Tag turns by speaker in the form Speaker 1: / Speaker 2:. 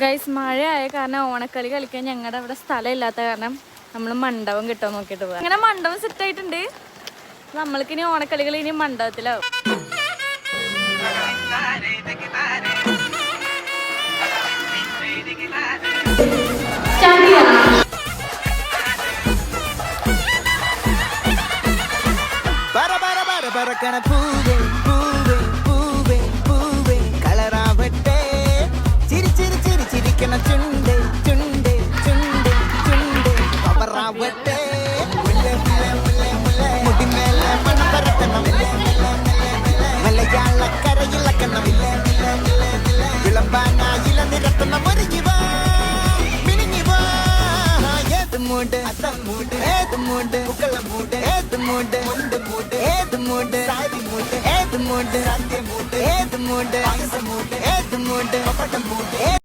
Speaker 1: Guys മഴയായ കാരണം ഓണക്കളി കളിക്കാൻ ഞങ്ങളുടെ അവിടെ സ്ഥലം ഇല്ലാത്ത കാരണം നമ്മൾ മണ്ഡപം കിട്ടാൻ നോക്കിയിട്ട് പോകാം. അങ്ങനെ മണ്ഡപം സെറ്റ് ആയിട്ടുണ്ട്. നമ്മൾക്ക് ഇനി ഓണക്കളികൾ ഇനി മണ്ഡപത്തിലാവും.
Speaker 2: ചുണ്ട് ചുണ്ട് ചുണ്ട് ചുണ്ട് പവറാവട്ടെ മുടിമേലെ മണം പരത്തണം മലയാളക്കരയിളക്കണം വിളമ്പാനായില നിരത്തണം ഒരുങ്ങിവാ മിനിങ്ങിവാ ഏത് മൂട് ഏത് മൂട് മൂട് ഏത് മൂട് ഏത് മൂട് സാരി മൂട് ഏത് മൂട് ഏത് മൂട് ഏത് മൂട് ഏത് മൂട്